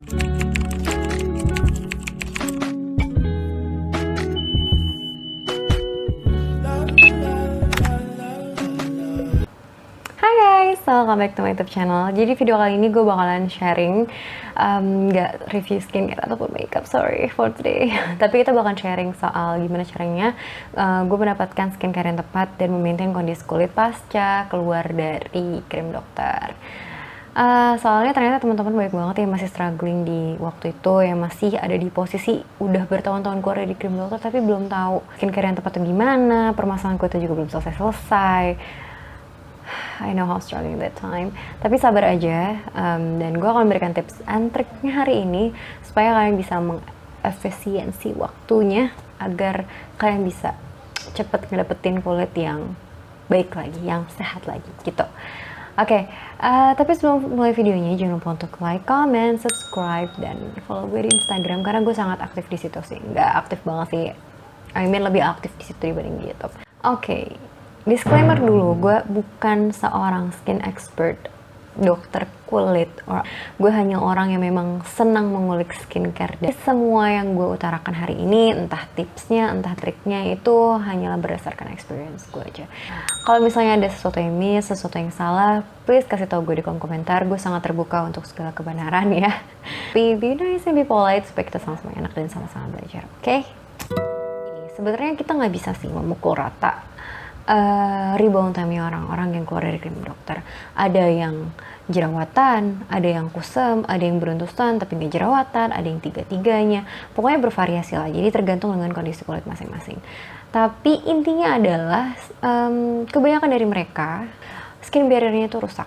Hai guys, welcome back to my YouTube channel. Jadi video kali ini gue bakalan sharing, nggak review skincare ataupun makeup, sorry for today. Tapi kita bakalan sharing soal gimana caranya gue mendapatkan skincare yang tepat dan memaintain kondisi kulit pasca keluar dari krim dokter. Soalnya ternyata teman-teman banyak banget yang masih struggling di waktu itu, yang masih ada di posisi udah bertahun-tahun keluar dari krim dokter tapi belum tahu skincare yang tepat itu gimana, permasalahan kulitnya juga belum selesai-selesai. I know how struggling that time, tapi sabar aja, dan gue akan memberikan tips and triknya hari ini supaya kalian bisa mengefisiensi waktunya agar kalian bisa cepet ngedapetin kulit yang baik lagi, yang sehat lagi gitu. Oke, tapi sebelum mulai videonya jangan lupa untuk like, comment, subscribe, dan follow gue di Instagram karena gue sangat aktif di situ sih. Nggak aktif banget sih, I mean lebih aktif di situ dibanding di YouTube. Oke. Disclaimer dulu, gue bukan seorang skin expert, dokter kulit. Gue hanya orang yang memang senang mengulik skincare. Dan semua yang gue utarakan hari ini, entah tipsnya, entah triknya, itu hanyalah berdasarkan experience gue aja. Kalau misalnya ada sesuatu yang miss, sesuatu yang salah, please kasih tau gue di kolom komentar. Gue sangat terbuka untuk segala kebenaran ya. Be nice and be polite supaya kita sama-sama enak dan sama-sama belajar, oke? Sebenarnya kita nggak bisa sih memukul rata rebound time orang-orang yang keluar dari krim dokter. Ada yang jerawatan, ada yang kusam, ada yang beruntusan tapi nggak jerawatan, ada yang tiga-tiganya. Pokoknya bervariasi lah, jadi tergantung dengan kondisi kulit masing-masing. Tapi intinya adalah kebanyakan dari mereka skin barrier-nya itu rusak.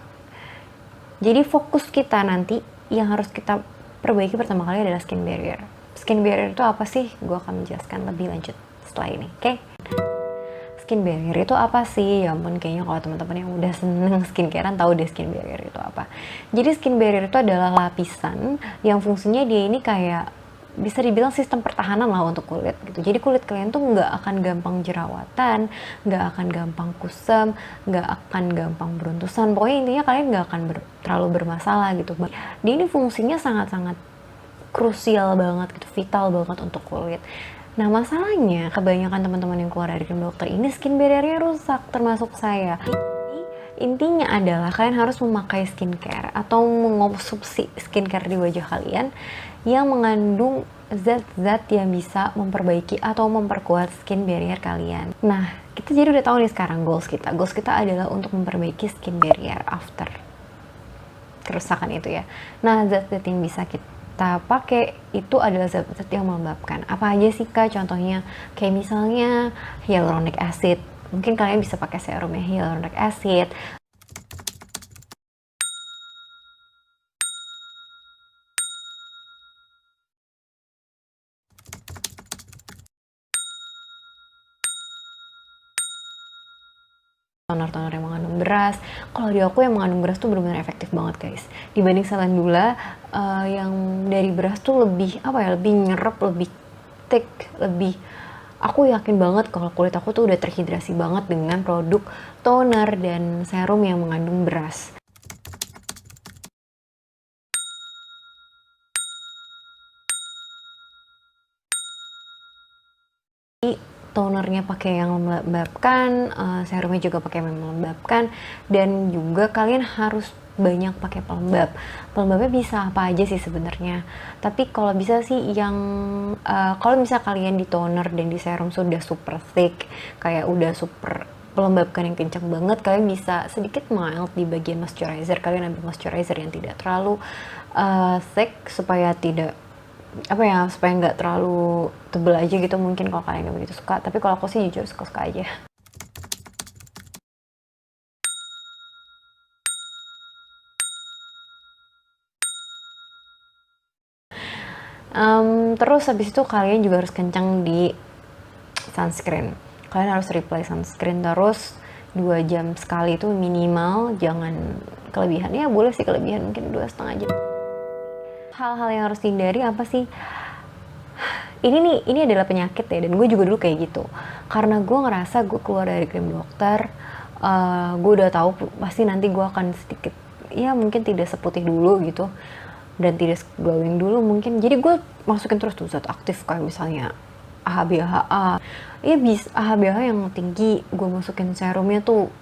Jadi fokus kita nanti yang harus kita perbaiki pertama kali adalah skin barrier. Skin barrier itu apa sih? Gue akan menjelaskan lebih lanjut setelah ini, oke? Skin barrier itu apa sih? Ya ampun, kayaknya kalau teman-teman yang udah seneng skincarean tahu deh skin barrier itu apa. Jadi skin barrier itu adalah lapisan yang fungsinya dia ini kayak bisa dibilang sistem pertahanan lah untuk kulit gitu. Jadi kulit kalian tuh nggak akan gampang jerawatan, nggak akan gampang kusam, nggak akan gampang beruntusan. Pokoknya intinya kalian nggak akan terlalu bermasalah gitu. Dia ini fungsinya sangat-sangat krusial banget gitu, vital banget untuk kulit. Nah masalahnya kebanyakan teman-teman yang keluar dari krim dokter ini skin barrier-nya rusak, termasuk saya. Intinya adalah kalian harus memakai skincare atau mengonsumsi skincare di wajah kalian yang mengandung zat-zat yang bisa memperbaiki atau memperkuat skin barrier kalian. Nah kita jadi udah tahu nih sekarang goals kita. Goals kita adalah untuk memperbaiki skin barrier after kerusakan itu ya. Nah zat-zat yang bisa kita pakai itu adalah zat-zat yang melembabkan. Apa aja sih Kak? Contohnya kayak misalnya hyaluronic acid. Mungkin kalian bisa pakai serumnya hyaluronic acid. Toner-toner yang mengandung beras. Kalau di aku yang mengandung beras tuh benar-benar efektif banget guys. Dibanding Calendula yang dari beras tuh lebih apa ya, lebih nyerap, lebih thick, lebih. Aku yakin banget kalau kulit aku tuh udah terhidrasi banget dengan produk toner dan serum yang mengandung beras. Tonernya pakai yang melembabkan, serumnya juga pakai yang melembabkan, dan juga kalian harus banyak pakai pelembab. Pelembabnya bisa apa aja sih sebenarnya. Tapi kalau bisa sih yang kalau bisa kalian di toner dan di serum sudah super thick, kayak udah super pelembabkan yang kencang banget, kalian bisa sedikit mild di bagian moisturizer. Kalian ambil moisturizer yang tidak terlalu thick supaya tidak apa ya, supaya nggak terlalu tebel aja gitu. Mungkin kalau kalian nggak begitu suka, tapi kalau aku sih jujur suka-suka aja. Terus habis itu kalian juga harus kencang di sunscreen. Kalian harus reapply sunscreen terus 2 jam sekali itu minimal, jangan kelebihan. Ya boleh sih kelebihan, mungkin 2,5 jam. Hal-hal yang harus dihindari apa sih? Ini adalah penyakit ya, dan gue juga dulu kayak gitu. Karena gue ngerasa gue keluar dari krim dokter, gue udah tahu pasti nanti gue akan sedikit, ya mungkin tidak seputih dulu gitu. dan tidak glowing dulu mungkin. Jadi gue masukin terus tuh zat aktif kayak misalnya AHA BHA. Iya bisa AHA BHA yang tinggi, gue masukin serumnya tuh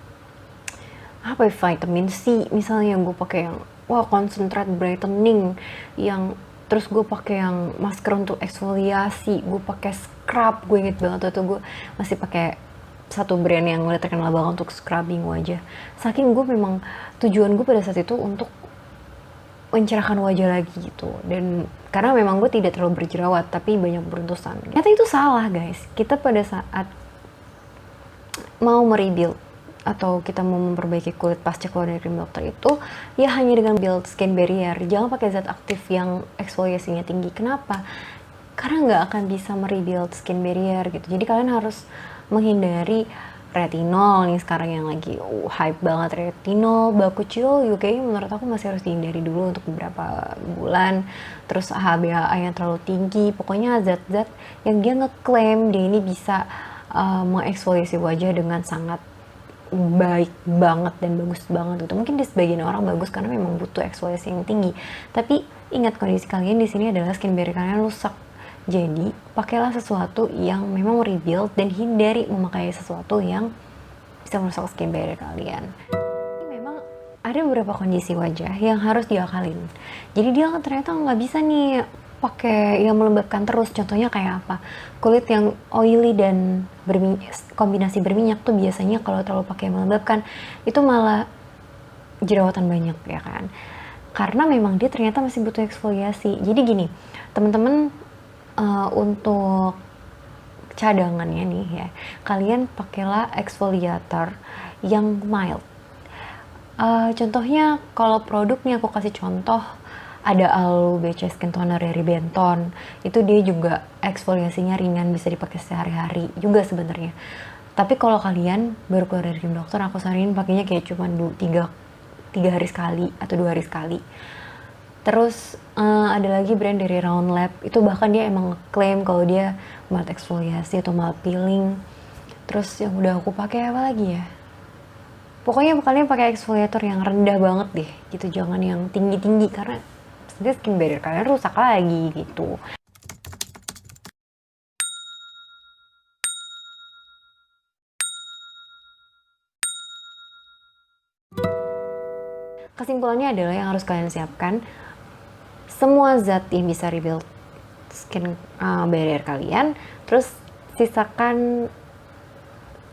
apa ya, vitamin C misalnya, gue pakai yang wah concentrate brightening, yang terus gue pakai yang masker untuk eksfoliasi, gue pakai scrub. Gue inget banget tuh gue masih pakai satu brand yang udah terkenal banget untuk scrubbing wajah, saking gue memang tujuan gue pada saat itu untuk mencerahkan wajah lagi gitu. Dan karena memang gue tidak terlalu berjerawat tapi banyak beruntusan, ternyata itu salah guys. Kita pada saat mau merebuild atau kita mau memperbaiki kulit pasca keluar dari krim dokter itu ya hanya dengan build skin barrier. Jangan pakai zat aktif yang eksfoliasinya tinggi. Kenapa? Karena nggak akan bisa merebuild skin barrier gitu. Jadi kalian harus menghindari retinol nih sekarang yang lagi hype banget. Retinol, bakuchiol juga kayaknya menurut aku masih harus dihindari dulu untuk beberapa bulan. Terus HBA yang terlalu tinggi, pokoknya zat-zat yang dia ngeklaim dia ini bisa mengeksfoliasi wajah dengan sangat baik banget dan bagus banget gitu. Mungkin di sebagian orang bagus karena memang butuh eksfoliasi yang tinggi. Tapi ingat, kondisi kalian di sini adalah skin barrier kalian rusak. Jadi pakailah sesuatu yang memang rebuild dan hindari memakai sesuatu yang bisa merusak skin barrier kalian. Memang ada beberapa kondisi wajah yang harus diakalin. Jadi dia ternyata nggak bisa nih pakai yang melembabkan terus. Contohnya kayak apa? Kulit yang oily dan kombinasi berminyak tuh biasanya kalau terlalu pakai melembabkan itu malah jerawatan banyak ya kan, karena memang dia ternyata masih butuh eksfoliasi. Jadi gini teman-teman, untuk cadangannya nih ya, kalian pakailah exfoliator yang mild. Contohnya kalau produknya aku kasih contoh, ada Aloe BC Skin Toner dari Benton. Itu dia juga eksfoliasinya ringan, bisa dipakai sehari-hari juga sebenarnya. Tapi kalau kalian baru keluar dari krim dokter, aku saranin pakainya kayak cuma 3 hari sekali atau 2 hari sekali. Terus ada lagi brand dari Round Lab, itu bahkan dia emang klaim kalau dia mild eksfoliasi atau mild peeling. Terus yang udah aku pakai apa lagi ya? Pokoknya kalian pakai eksfoliator yang rendah banget deh, gitu. Jangan yang tinggi-tinggi karena nanti skin barrier kalian rusak lagi gitu. Kesimpulannya adalah yang harus kalian siapkan semua zat yang bisa rebuild skin barrier kalian, terus sisakan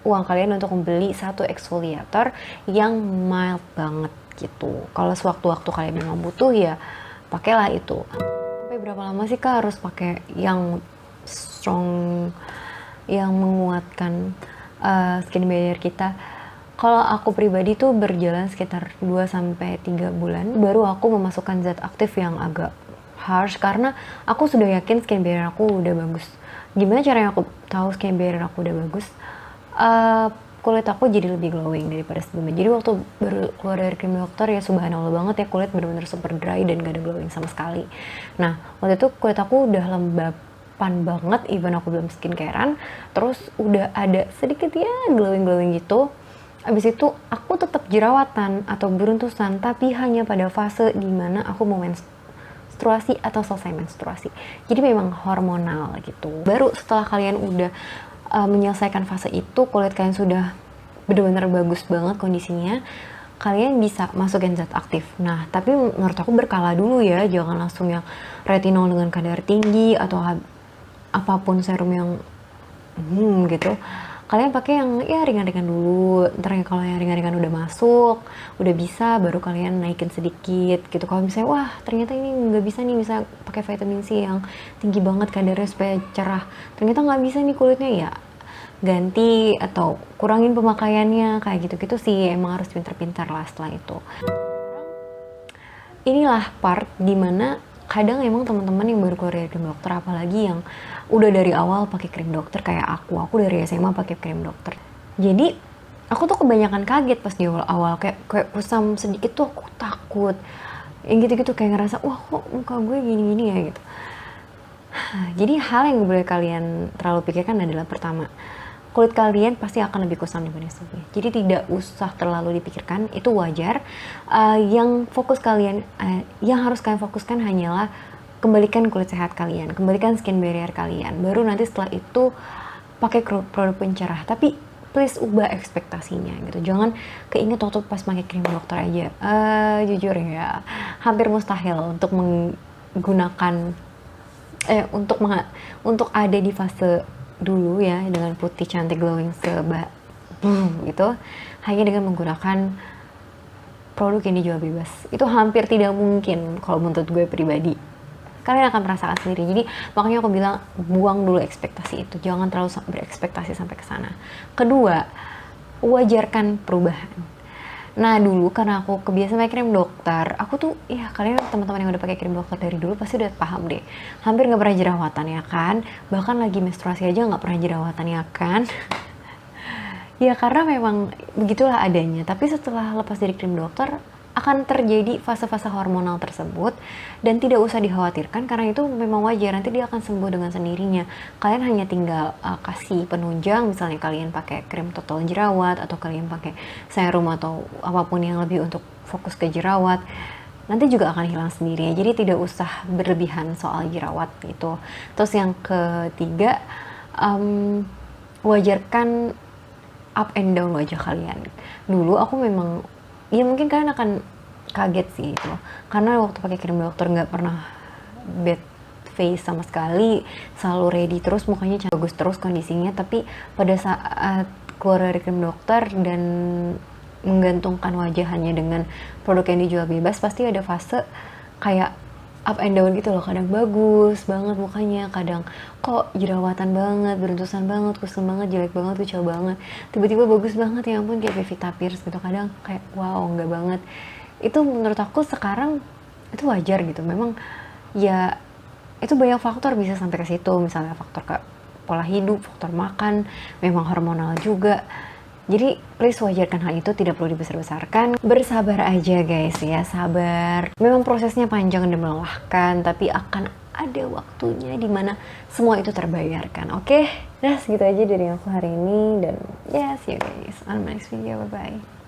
uang kalian untuk membeli satu eksfoliator yang mild banget gitu. Kalau sewaktu-waktu kalian memang butuh ya pakailah itu. Sampai berapa lama sih kak harus pakai yang strong, yang menguatkan skin barrier kita? Kalau aku pribadi tuh berjalan sekitar 2-3 bulan baru aku memasukkan zat aktif yang agak harsh, karena aku sudah yakin skin barrier aku udah bagus. Gimana caranya aku tahu skin barrier aku udah bagus? Kulit aku jadi lebih glowing daripada sebelumnya. Jadi waktu baru keluar dari krim dokter ya subhanallah banget ya, kulit bener-bener super dry dan gak ada glowing sama sekali. Nah waktu itu kulit aku udah lembapan banget, even aku belum skincarean, terus udah ada sedikit ya glowing gitu. Abis itu aku tetap jerawatan atau beruntusan, tapi hanya pada fase dimana aku mau menstruasi atau selesai menstruasi. Jadi memang hormonal gitu. Baru setelah kalian udah menyelesaikan fase itu, kulit kalian sudah benar-benar bagus banget kondisinya, kalian bisa masukin zat aktif. Nah tapi menurut aku berkala dulu ya, jangan langsung yang retinol dengan kadar tinggi atau apapun serum yang gitu. Kalian pakai yang ya ringan-ringan dulu. Ntar kalau yang ringan-ringan udah masuk, udah bisa, baru kalian naikin sedikit gitu. Kalau misalnya wah ternyata ini nggak bisa nih, misalnya pakai vitamin C yang tinggi banget kadarnya supaya cerah, ternyata nggak bisa nih kulitnya, ya ganti atau kurangin pemakaiannya kayak gitu-gitu sih. Emang harus pintar-pintar lah setelah itu. Inilah part dimana kadang emang teman-teman yang baru keluar dari krim dokter, apalagi yang udah dari awal pakai krim dokter kayak aku dari SMA pakai krim dokter. Jadi aku tuh kebanyakan kaget pas di awal-awal, kayak kusam sedikit tuh aku takut. Yang gitu-gitu kayak ngerasa wah kok muka gue gini-gini ya gitu. Jadi hal yang boleh kalian terlalu pikirkan adalah pertama, kulit kalian pasti akan lebih kusam dibanding sebelumnya. Jadi tidak usah terlalu dipikirkan, itu wajar. Yang harus kalian fokuskan hanyalah kembalikan kulit sehat kalian, kembalikan skin barrier kalian. Baru nanti setelah itu pakai produk pencerah. Tapi please ubah ekspektasinya gitu. Jangan keinget waktu pas pakai krim dokter aja. Jujur ya, hampir mustahil untuk menggunakan untuk ada di fase dulu ya dengan putih cantik glowing gitu hanya dengan menggunakan produk yang dijual bebas. Itu hampir tidak mungkin kalau menurut gue pribadi. Kalian akan merasakan sendiri. Jadi makanya aku bilang buang dulu ekspektasi itu. Jangan terlalu berekspektasi sampai ke sana. Kedua, wajarkan perubahan. Nah dulu karena aku kebiasaan pakai krim dokter, aku tuh ya kalian teman-teman yang udah pakai krim dokter dari dulu pasti udah paham deh, hampir nggak pernah jerawatan ya kan, bahkan lagi menstruasi aja nggak pernah jerawatan ya kan. Ya karena memang begitulah adanya. Tapi setelah lepas dari krim dokter akan terjadi fase-fase hormonal tersebut dan tidak usah dikhawatirkan karena itu memang wajar, nanti dia akan sembuh dengan sendirinya. Kalian hanya tinggal kasih penunjang, misalnya kalian pakai krim total jerawat atau kalian pakai serum atau apapun yang lebih untuk fokus ke jerawat, nanti juga akan hilang sendiri. Jadi tidak usah berlebihan soal jerawat gitu. Terus yang ketiga, wajarkan up and down wajah kalian. Dulu aku memang ya mungkin kalian akan kaget sih itu karena waktu pakai krim dokter nggak pernah bad face sama sekali, selalu ready terus, mukanya bagus terus kondisinya. Tapi pada saat keluar dari krim dokter dan menggantungkan wajahnya dengan produk yang dijual bebas, pasti ada fase kayak up and down gitu loh. Kadang bagus banget mukanya, kadang kok jerawatan banget, beruntusan banget, kusam banget, jelek banget, kucel banget, tiba-tiba bagus banget, ya ampun kayak Pevita Pierce gitu. Kadang kayak wow, enggak banget. Itu menurut aku sekarang itu wajar gitu. Memang ya itu banyak faktor bisa sampai ke situ, misalnya faktor ke pola hidup, faktor makan, memang hormonal juga. Jadi please wajarkan hal itu, tidak perlu dibesar-besarkan. Bersabar aja guys ya, sabar. Memang prosesnya panjang dan melelahkan, tapi akan ada waktunya dimana semua itu terbayarkan. Oke, nah segitu aja dari aku hari ini. Dan ya, see you guys on my next video, bye-bye.